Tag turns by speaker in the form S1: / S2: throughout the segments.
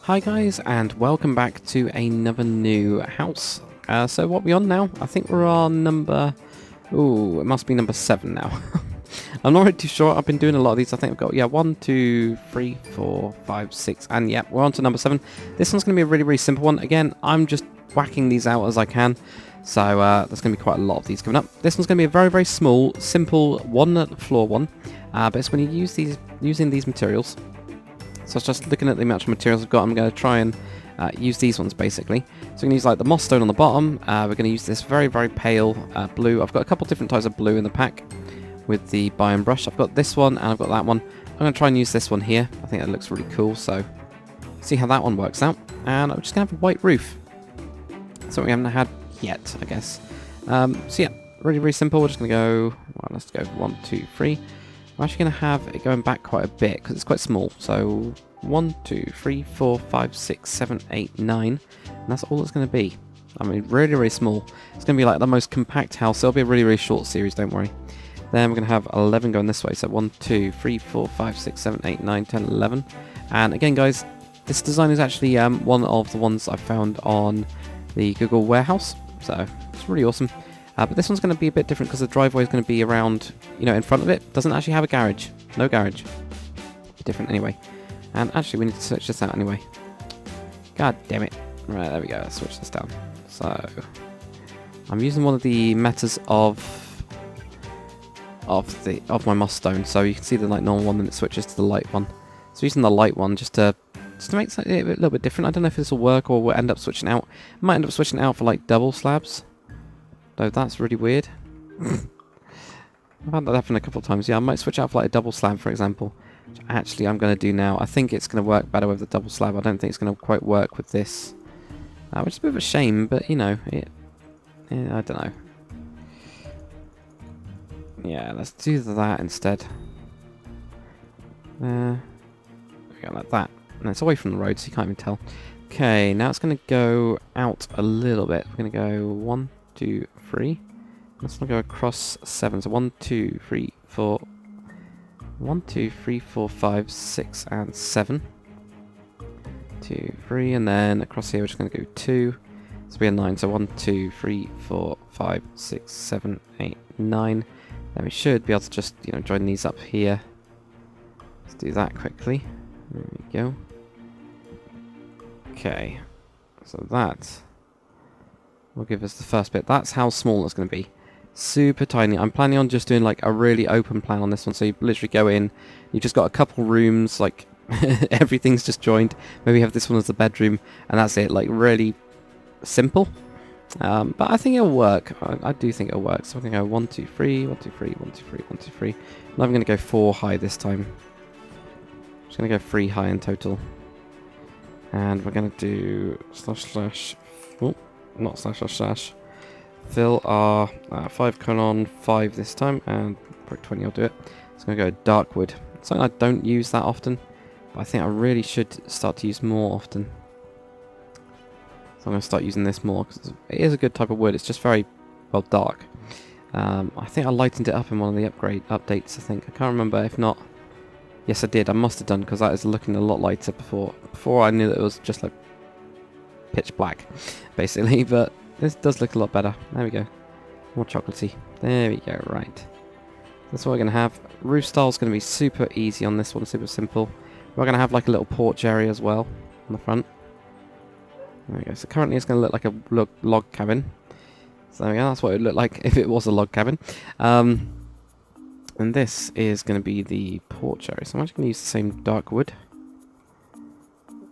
S1: Hi guys, and welcome back to another new house. So what are we on now? I think we're on number... Ooh, it must be number 7 now. I'm not really too sure. I've been doing a lot of these. I think I've got, 1, 2, 3, 4, 5, 6, and yeah, we're on to number 7. This one's going to be a really, really simple one. Again, I'm just whacking these out as I can. So there's going to be quite a lot of these coming up. This one's going to be a very, very small, simple one-floor one. But it's when you use using these materials. So I was just looking at the amount of materials I've got. I'm going to try and use these ones basically. So we're going to use like the moss stone on the bottom. We're going to use this very, very pale blue. I've got a couple different types of blue in the pack with the Biome brush. I've got this one and I've got that one. I'm going to try and use this one here. I think that looks really cool. So see how that one works out. And I'm just going to have a white roof. So we haven't had yet, I guess. So yeah, really, really simple. We're just going to go, well, let's go 1, 2, 3. I'm actually going to have it going back quite a bit because it's quite small. So 1, 2, 3, 4, 5, 6, 7, 8, 9. And that's all it's going to be. I mean, really, really small. It's going to be like the most compact house. It'll be a really, really short series, don't worry. Then we're going to have 11 going this way. So 1, 2, 3, 4, 5, 6, 7, 8, 9, 10, 11. And again, guys, this design is actually one of the ones I found on the Google Warehouse. So it's really awesome. But this one's going to be a bit different because the driveway is going to be around, in front of it. Doesn't actually have a garage. No garage. Different anyway. And actually, we need to switch this out anyway. God damn it. Right, there we go. Let's switch this down. So, I'm using one of the metas of my moss stone. So you can see the normal one, then it switches to the light one. So using the light one just to make something a little bit different. I don't know if this will work or we'll end up switching out. Might end up switching out for like double slabs. Though that's really weird. I've had that happen a couple of times. Yeah, I might switch out for like a double slab, for example. Which actually I'm going to do now. I think it's going to work better with the double slab. I don't think it's going to quite work with this. Which is a bit of a shame, but I don't know. Yeah, let's do that instead. There we go, like that. And it's away from the road, so you can't even tell. Okay, now it's going to go out a little bit. We're going to go 1, 2, 3. Let's not go across 7. So 1, 2, 3, 4. 1, 2, 3, 4, 5, 6, and 7. 2, 3, and then across here we're just going to go 2. So we have 9. So 1, 2, 3, 4, 5, 6, 7, 8, 9. Then we should be able to just join these up here. Let's do that quickly. There we go. Okay, so that will give us the first bit. That's how small it's going to be. Super tiny. I'm planning on just doing like a really open plan on this one. So you literally go in, you just got a couple rooms, like everything's just joined. Maybe have this one as the bedroom, and that's it. Like really simple. But I think it'll work. I do think it'll work. So we're going to go 1, 2, 3, 1, 2, 3, 1, 2, 3, 1, 2, 3. And I'm going to go 4 high this time. I'm just going to go 3 high in total. And we're going to do //, fill our 5 colon 5 this time, and probably 20 will do it. So I'm going to go dark wood. Something I don't use that often, but I think I really should start to use more often. So I'm going to start using this more, because it is a good type of wood. It's just very, well, dark. I think I lightened it up in one of the updates, I think. I can't remember, if not. Yes, I did. I must have done, because that is looking a lot lighter before. Before I knew that it was just like pitch black, basically. But this does look a lot better. There we go. More chocolatey. There we go. Right. That's what we're going to have. Roof style is going to be super easy on this one. Super simple. We're going to have like a little porch area as well on the front. There we go. So currently it's going to look like a log cabin. So there we go. That's what it would look like if it was a log cabin. And this is going to be the porch area. So I'm actually going to use the same dark wood.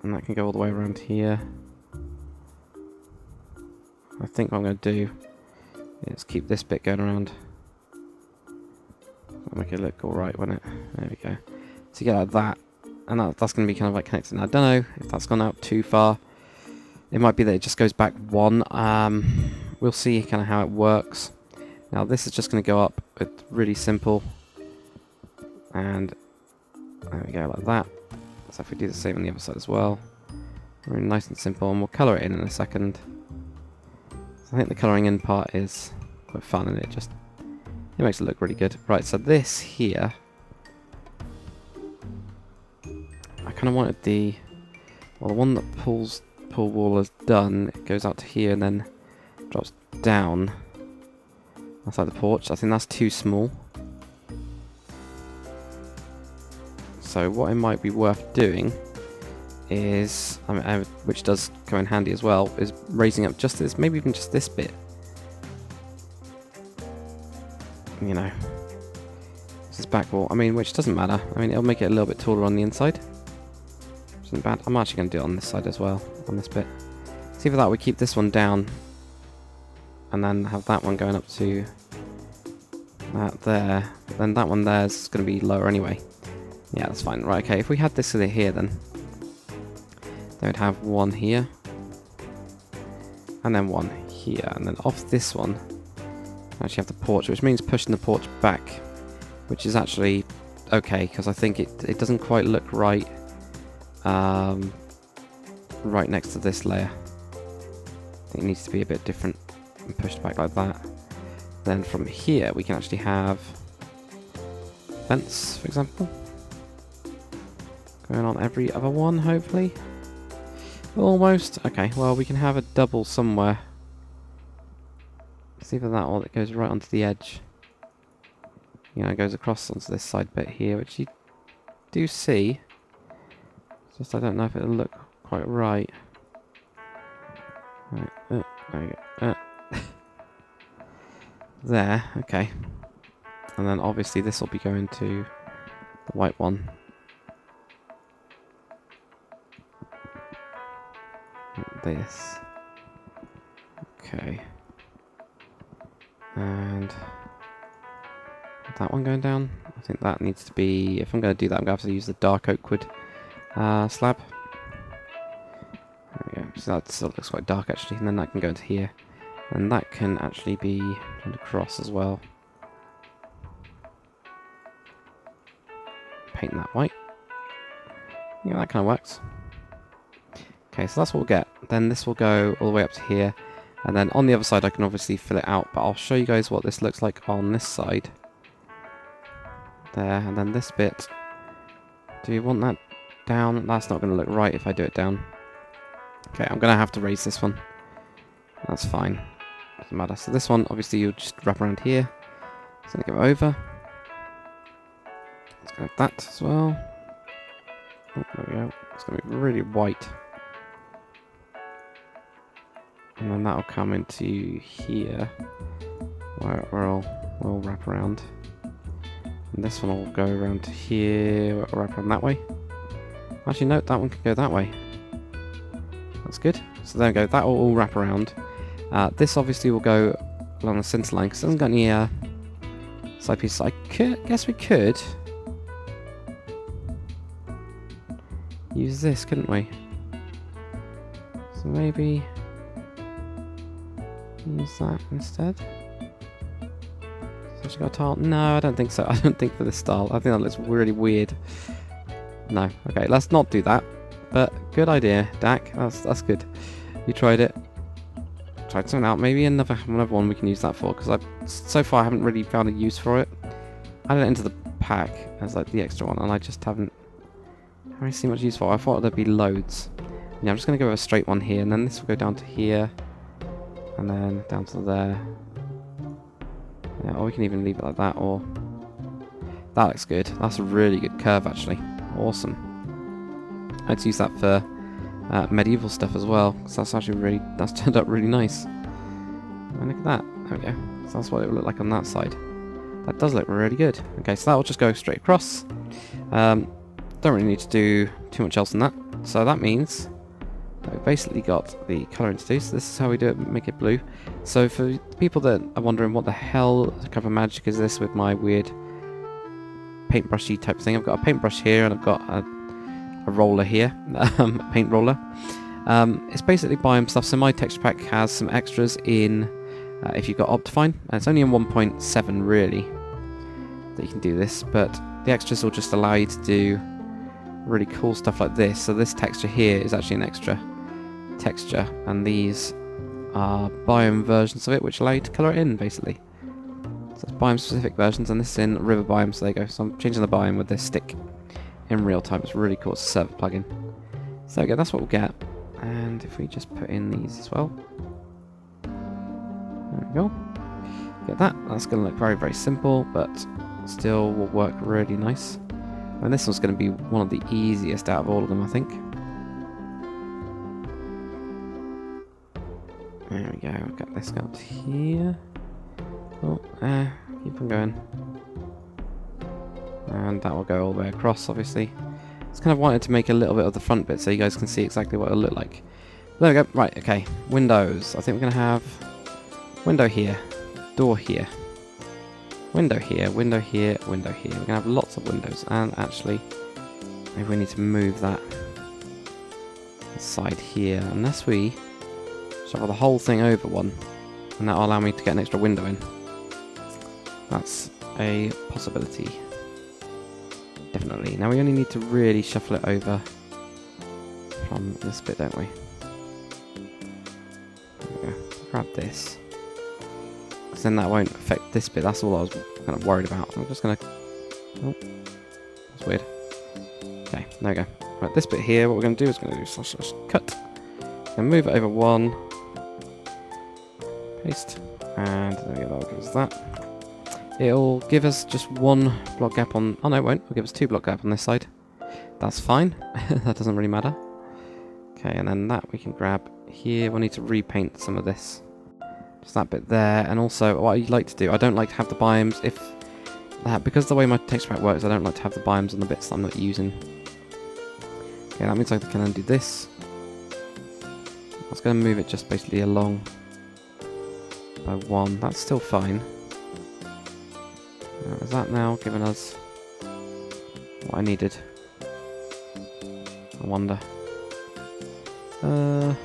S1: And that can go all the way around here. I think what I'm going to do is keep this bit going around. That'll make it look alright, won't it? There we go. So you get like that. And that's going to be kind of like connected. Now, I don't know if that's gone out too far. It might be that it just goes back 1. We'll see kind of how it works. Now this is just going to go up. It's really simple. And there we go, like that. So if we do the same on the other side as well. Really nice and simple, and we'll colour it in a second. So I think the colouring in part is quite fun, and it makes it look really good. Right, so this here, I kind of wanted the Well, the one that pull wall is done, it goes out to here and then drops down. That's like the porch. I think that's too small. So what it might be worth doing is, which does come in handy as well, is raising up just this, maybe even just this bit. You know, this is back wall. I mean, which doesn't matter. I mean, it'll make it a little bit taller on the inside. Which isn't bad. I'm actually going to do it on this side as well, on this bit. See, for that we keep this one down, and then have that one going up to that there. Then that one there is going to be lower anyway. Yeah, that's fine. Right, okay, if we had this here then would have one here, and then one here, and then off this one, actually have the porch, which means pushing the porch back, which is actually okay, because I think it doesn't quite look right, right next to this layer. I think it needs to be a bit different and pushed back like that. Then from here, we can actually have fence, for example. Going on every other one, hopefully. Almost. Okay, well, we can have a double somewhere. It's either that or it goes right onto the edge. You know, it goes across onto this side bit here, which you do see. It's just I don't know if it'll look quite right. Right, there you go. There, okay. And then obviously this will be going to the white one. This. Okay. And that one going down. I think that needs to be, if I'm going to do that, I'm going to have to use the dark oak wood slab. There we go. So that still looks quite dark actually. And then that can go into here. And that can actually be turned across as well. Paint that white. Yeah, that kind of works. Okay, so that's what we'll get. Then this will go all the way up to here. And then on the other side I can obviously fill it out, but I'll show you guys what this looks like on this side. There, and then this bit. Do you want that down? That's not going to look right if I do it down. Okay, I'm going to have to raise this one. That's fine. Doesn't matter. So this one, obviously you'll just wrap around here. It's going to go over. Let's go with that as well. Oh, there we go. It's going to be really white. And then that'll come into here, where we'll wrap around. And this one will go around to here, we'll wrap around that way. Actually, no, that one can go that way. That's good. So there we go, that will all wrap around. This obviously will go along the centre line, because it hasn't got any side pieces. I guess we could use this, couldn't we? So maybe use that instead. So got a tile? No, I don't think so. I don't think for this style. I think that looks really weird. No. Okay, let's not do that. But good idea, Dak. That's good. You tried it. Tried something out. Maybe another one we can use that for, because so far I haven't really found a use for it. I added it into the pack as like the extra one, and I just haven't really seen much use for it. I thought there'd be loads. Yeah, I'm just going to go with a straight one here, and then this will go down to here. And then down to there. Yeah, or we can even leave it like that, or... That looks good. That's a really good curve, actually. Awesome. I'd use that for medieval stuff as well, because that's actually really... That's turned up really nice. And look at that. There we go. So that's what it would look like on that side. That does look really good. Okay, so that will just go straight across. Don't really need to do too much else than that. So that means... We've basically got the colouring to do, so this is how we do it, make it blue. So for people that are wondering what the hell kind of magic is this with my weird paintbrushy type thing, I've got a paintbrush here and I've got a roller here, a paint roller. It's basically biome stuff, so my texture pack has some extras in, if you've got Optifine, and it's only in 1.7 really, that you can do this, but the extras will just allow you to do really cool stuff like this. So this texture here is actually an extra texture, and these are biome versions of it which allow you to colour it in basically. So it's biome specific versions, and this is in river biome, so there you go. So I'm changing the biome with this stick in real time. It's really cool. It's a server plugin. So there we go, that's what we'll get. And if we just put in these as well. There we go. Get that. That's going to look very, very simple, but still will work really nice. And this one's going to be one of the easiest out of all of them, I think. There we go. I'll get this out here. Oh, keep on going. And that will go all the way across, obviously. Just kind of wanted to make a little bit of the front bit so you guys can see exactly what it'll look like. There we go. Right, okay. Windows. I think we're going to have window here, door here, window here, window here, window here. We're going to have lots of windows. And actually, maybe we need to move that side here. Unless we shuffle the whole thing over one. And that'll allow me to get an extra window in. That's a possibility. Definitely. Now we only need to really shuffle it over from this bit, don't we? There we go. Grab this. Because then that won't affect this bit. That's all I was kind of worried about. I'm just going to... Oh. That's weird. Okay, there we go. Right, this bit here, what we're going to do is going to do slash cut. Going to move it over one. Paste. And there we go, that'll give us that. It'll give us just one block gap on... Oh no, it won't. It'll give us 2 block gap on this side. That's fine. That doesn't really matter. Okay, and then that we can grab here. We'll need to repaint some of this. Just that bit there. And also, what I like to do, I don't like to have the biomes if... because the way my text pack works, I don't like to have the biomes on the bits that I'm not using. Okay, that means I can undo this. I was going to move it just basically along by 1. That's still fine. Is that now giving us what I needed? I wonder. So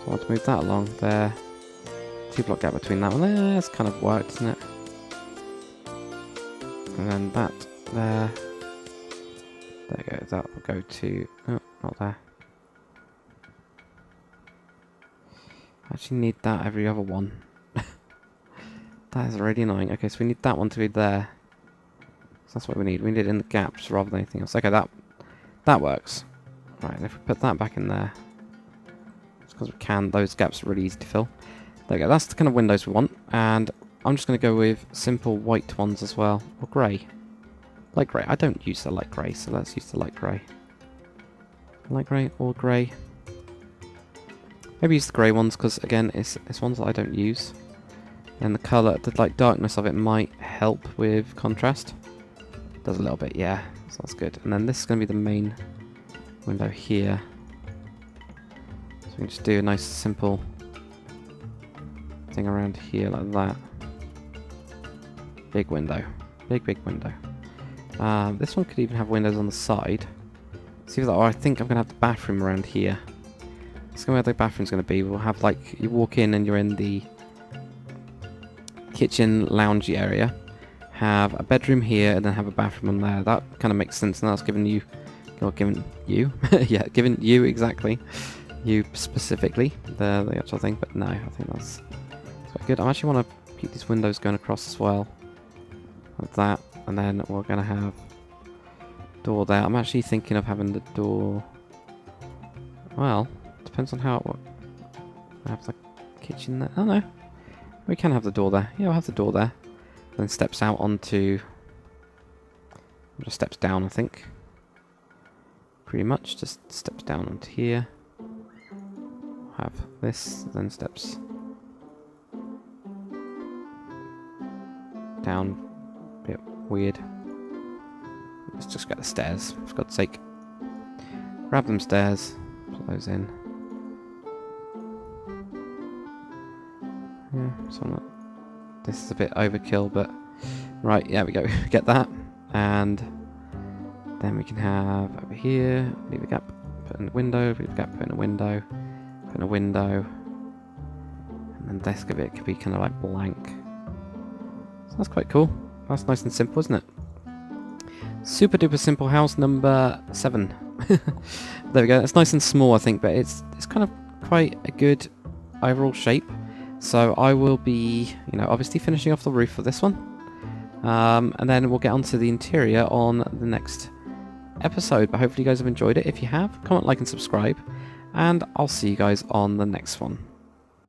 S1: I want to move that along there. 2 block gap between that one there. That's kind of worked, isn't it? And then that there. There you go. That will go to... Oh, not there. I actually need that every other one. That is really annoying. Okay, so we need that one to be there. So that's what we need. We need it in the gaps rather than anything else. Okay, that works. Right, and if we put that back in there, it's because we can. Those gaps are really easy to fill. There we go. That's the kind of windows we want. And I'm just going to go with simple white ones as well. Or grey. Light grey. I don't use the light grey, so let's use the light grey. Light grey or grey. Maybe use the grey ones because, again, it's ones that I don't use. And the colour, the like darkness of it might help with contrast. Does a little bit, yeah. So that's good. And then this is going to be the main window here. So we can just do a nice simple thing around here like that. Big window. Big window. This one could even have windows on the side. See that? Oh, I think I'm going to have the bathroom around here. That's where the bathroom's going to be. We'll have like, you walk in and you're in the kitchen loungy area, have a bedroom here, and then have a bathroom on there. That kind of makes sense, and that's given you, or given you, yeah, given you exactly, you specifically, the actual thing. But no, I think that's quite good. I actually want to keep these windows going across as well, like that, and then we're going to have door there. I'm actually thinking of having the door. Well, depends on how it works. I have the kitchen there. Oh no. We can have the door there. Yeah, we'll have the door there. Then steps out onto... Just steps down, I think. Pretty much. Just steps down onto here. Have this, then steps down. Bit weird. Let's just get the stairs, for God's sake. Grab them stairs. Put those in. Yeah, so not, this is a bit overkill, but right, yeah, we go. Get that, and then we can have over here, leave a gap, put in a window, leave a gap, put in a window, put in a window, and then this bit could be kind of like blank. So that's quite cool. That's nice and simple, isn't it? Super duper simple house number 7. There we go. It's nice and small, I think, but it's kind of quite a good overall shape. So I will be, obviously finishing off the roof for this one. And then we'll get onto the interior on the next episode, but hopefully you guys have enjoyed it. If you have, comment, like, and subscribe, and I'll see you guys on the next one.